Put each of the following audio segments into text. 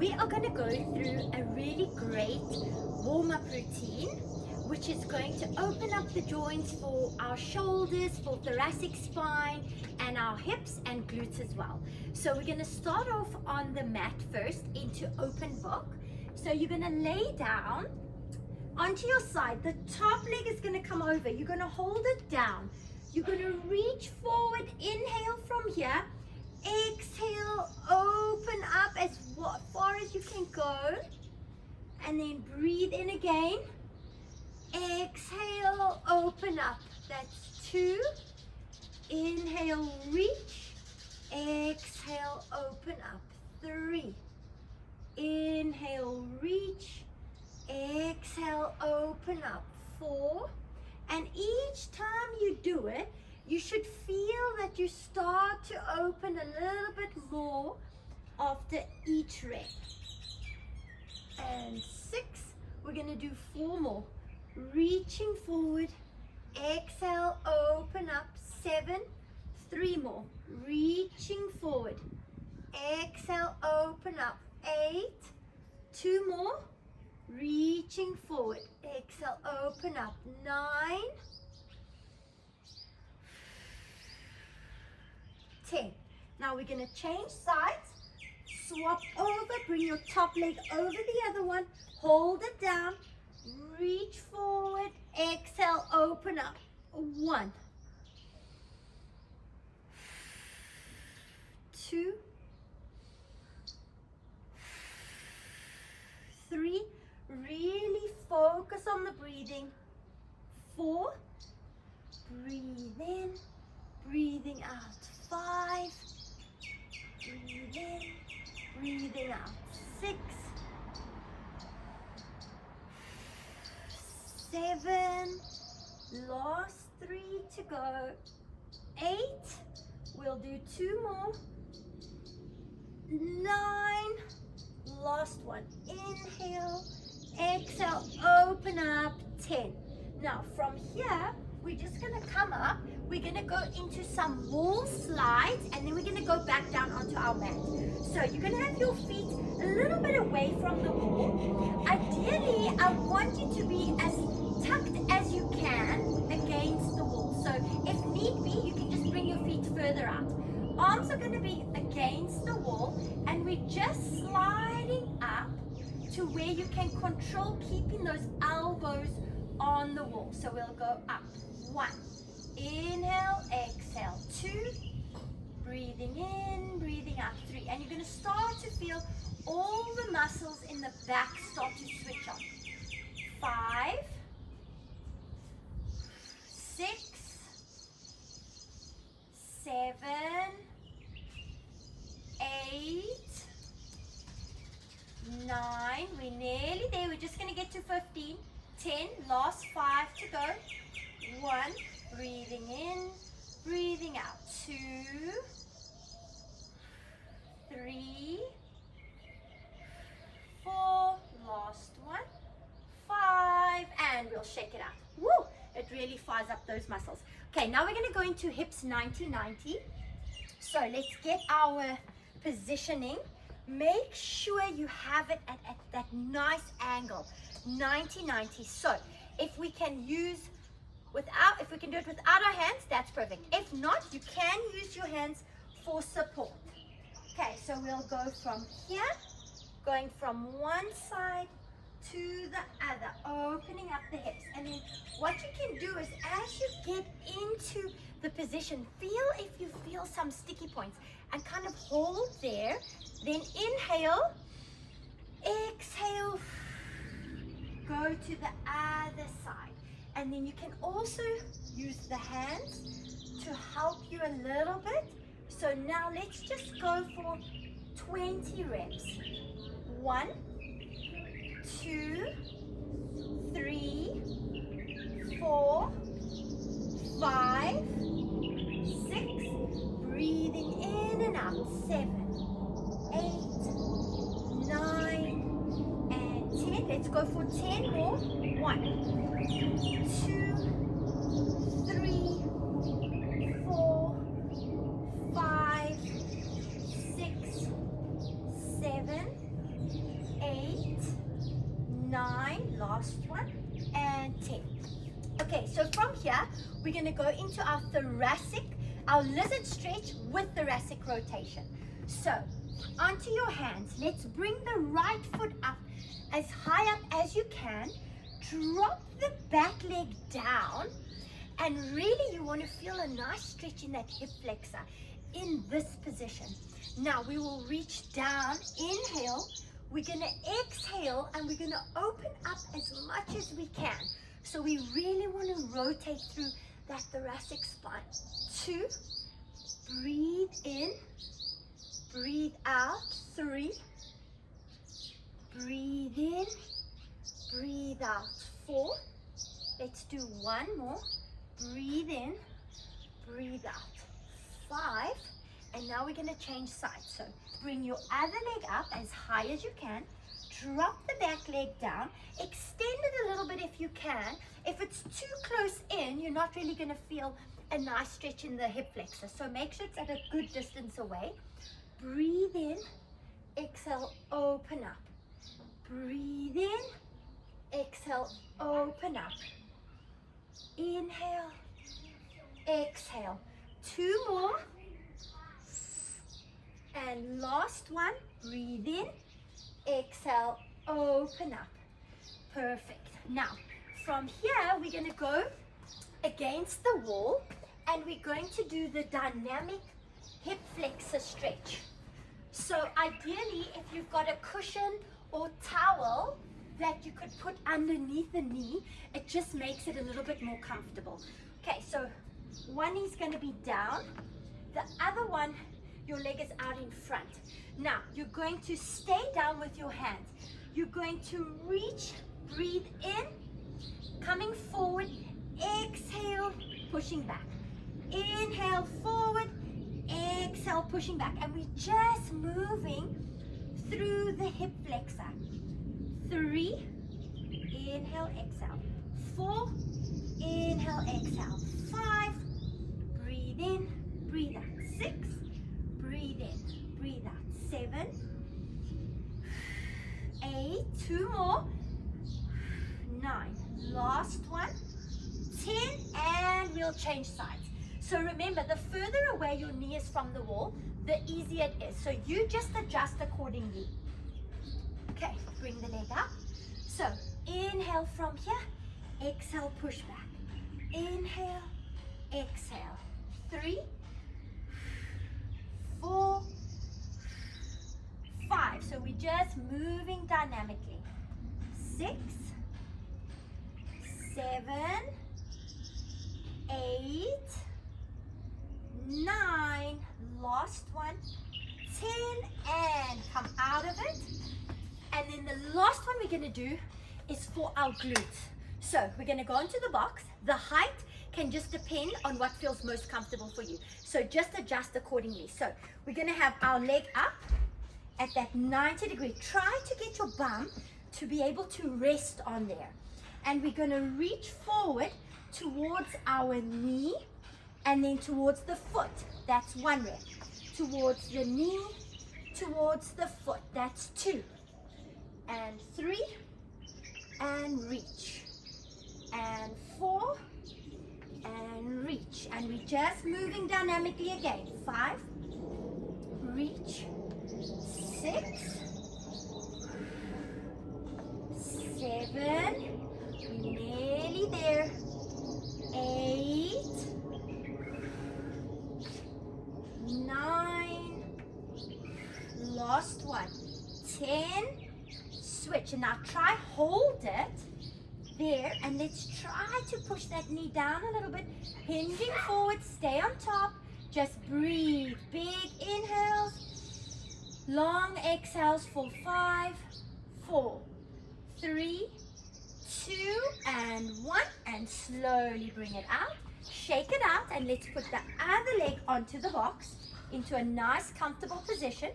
we are going to go through a really great warm-up routine, which is going to open up the joints for our shoulders, for thoracic spine, and our hips and glutes as well. So we're going to start off on the mat first into open book. So you're going to lay down onto your side. The top leg is going to come over. You're going to hold it down. You're going to reach forward, inhale from here, exhale, open up as far as you can go, and then breathe in again. Exhale, open up. That's 2. Inhale, reach. Exhale, open up. 3. Inhale, reach. Exhale, open up. 4. And each time you do it, you should feel that you start to open a little bit more after each rep. And 6. We're going to do 4 more. Reaching forward. Exhale, open up. 7. 3 more. Reaching forward. Exhale, open up. 8. 2 more. Reaching forward. Exhale, open up. 9. 10. Now we're going to change sides. Swap over. Bring your top leg over the other one. Hold it down. Reach forward. Exhale, open up. 1. 2. 3. Really focus on the breathing. 4. Breathe in. Breathing out. 5. Breathe in. Breathing out. 6. 7. Last 3 to go. 8. We'll do 2 more. 9. Last one. Inhale. Exhale. Open up. 10. Now from here, we're just going to come up. We're going to go into some wall slides, and then we're going to go back down onto our mat. So you're going to have your feet a little bit away from the wall. Ideally, I want you to be as tucked as you can against the wall. So if need be, you can just bring your feet further out. Arms are going to be against the wall, and we're just sliding up to where you can control keeping those elbows on the wall. So we'll go up. 1. Inhale, exhale. 2. Breathing in, breathing out. 3. And you're going to start to feel all the muscles in the back start to switch on. 5. 6. 7. 8. 9. We're nearly there. We're just going to get to 15. 10. Last 5 to go. 1. Breathing in, breathing out. 2. 3. 4. Last one. 5. And we'll shake it out. Woo! It really fires up those muscles. Okay, now we're going to go into hips 90-90. So let's get our positioning. Make sure you have it at that nice angle. 90-90. So if we can do it without our hands, that's perfect. If not, you can use your hands for support. Okay, so we'll go from here, going from one side to the other, opening up the hips. And then what you can do is, as you get into the position, feel if you feel some sticky points and kind of hold there. Then inhale, exhale, go to the other side. And then you can also use the hands to help you a little bit. So now let's just go for 20 reps. 1, 2, 3, 4, 5, 6. Breathing in and out. 7, 8, 9, and 10. Let's go for 10 more. 1, 2, 3, 4, 5, 6, 7, 9, last one, and 10. Okay, so from here, we're going to go into our thoracic, our lizard stretch with thoracic rotation. So, onto your hands. Let's bring the right foot up as high up as you can. Drop the back leg down. And really, you want to feel a nice stretch in that hip flexor in this position. Now, we will reach down. Inhale. We're going to exhale, and we're going to open up as much as we can. So we really want to rotate through that thoracic spine. 2, breathe in, breathe out. 3, breathe in, breathe out. 4, let's do one more. Breathe in, breathe out. 5, and now we're going to change sides. So bring your other leg up as high as you can. Drop the back leg down. Extend it a little bit if you can. If it's too close in, you're not really going to feel a nice stretch in the hip flexor. So make sure it's at a good distance away. Breathe in. Exhale, open up. Breathe in. Exhale, open up. Inhale. Exhale. 2 more. And last one. Breathe in. Exhale, open up. Perfect. Now, from here, we're going to go against the wall, and we're going to do the dynamic hip flexor stretch. So ideally, if you've got a cushion or towel that you could put underneath the knee, it just makes it a little bit more comfortable. Okay, so one knee's going to be down. The other one, your leg is out in front. Now, you're going to stay down with your hands. You're going to reach, breathe in, coming forward, exhale, pushing back. Inhale, forward, exhale, pushing back. And we're just moving through the hip flexor. 3, inhale, exhale. 4, inhale, exhale. 5, breathe in, breathe out. 6, breathe in, breathe out. 7, 8, 2 more. 9, last one. 10, and we'll change sides. So remember, the further away your knee is from the wall, the easier it is. So you just adjust accordingly. Okay, bring the leg up. So inhale from here, exhale, push back. Inhale, exhale. 3, 4, 5. So we're just moving dynamically. 6, 7, 8, 9, last one, 10, and come out of it. And then the last one we're going to do is for our glutes. So we're going to go into the box. The height can just depend on what feels most comfortable for you. So just adjust accordingly. So we're going to have our leg up at that 90 degree. Try to get your bum to be able to rest on there. And we're going to reach forward towards our knee and then towards the foot. That's 1 rep. Towards the knee, towards the foot. That's 2. And 3. And reach. And 4. And reach. And we're just moving dynamically again. 5. Reach. 6. 7. We're nearly there. 8. 9. Last one. 10. Switch. And now try hold it there, and let's try to push that knee down a little bit. Hinging forward. Stay on top. Just breathe. Big inhales. Long exhales for 5, 4, 3, 2, and 1. And slowly bring it out. Shake it out, and let's put the other leg onto the box into a nice comfortable position.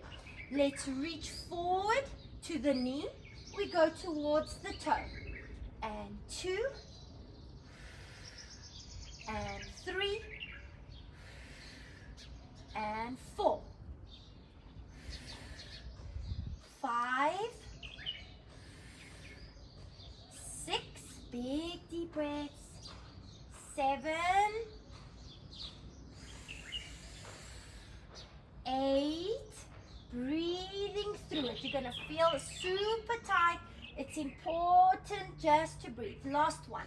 Let's reach forward to the knee. We go towards the toe. And 2, and 3, and 4, 5, Big deep breaths. 7, 8. Breathing through it. You're going to feel super tight. It's important just to breathe. Last one.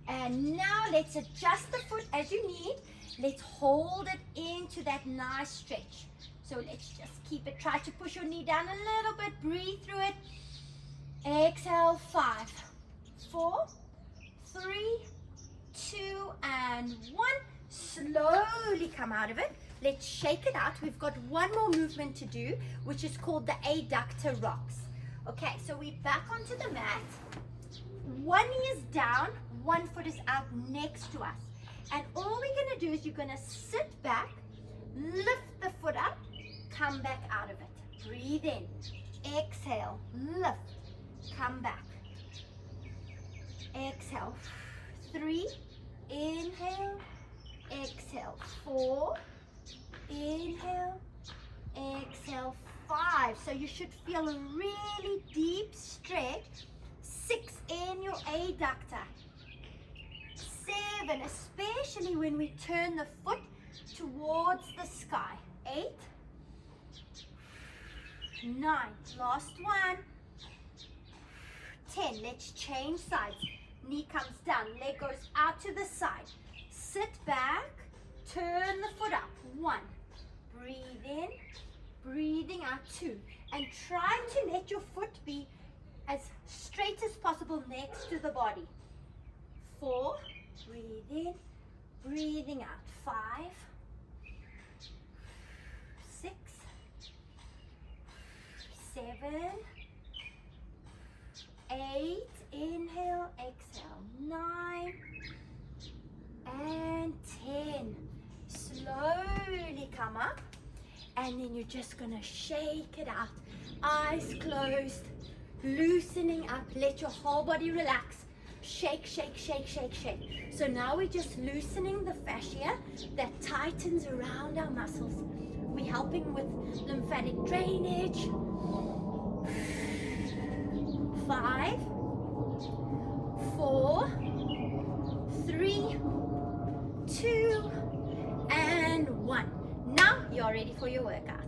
And now let's adjust the foot as you need. Let's hold it into that nice stretch. So let's just keep it. Try to push your knee down a little bit. Breathe through it. Exhale. 5, 4, 3, 2, and 1. Slowly come out of it. Let's shake it out. We've got one more movement to do, which is called the adductor rocks. Okay, so we're back onto the mat. One knee is down, one foot is out next to us. And all we're going to do is you're going to sit back, lift the foot up, come back out of it. Breathe in. Exhale. Lift. Come back. Exhale. 3. Inhale. Exhale. 4. Inhale. Exhale. 5. So you should feel a really deep stretch. 6 in your adductor. 7, especially when we turn the foot towards the sky. 8, 9, last one. 10, let's change sides. Knee comes down, leg goes out to the side. Sit back, turn the foot up. 1, breathe in, breathing out. 2, and try to let your foot be as straight as possible next to the body. 4, breathe in, breathing out. 5, 6, 7, 8, inhale, exhale. 9 and 10. Slowly come up, and then you're just gonna shake it out. Eyes closed, loosening up. Let your whole body relax. Shake, shake, shake, shake, shake. So now we're just loosening the fascia that tightens around our muscles. We're helping with lymphatic drainage. 5, 4, 3, 2, and 1. Now you're ready for your workout.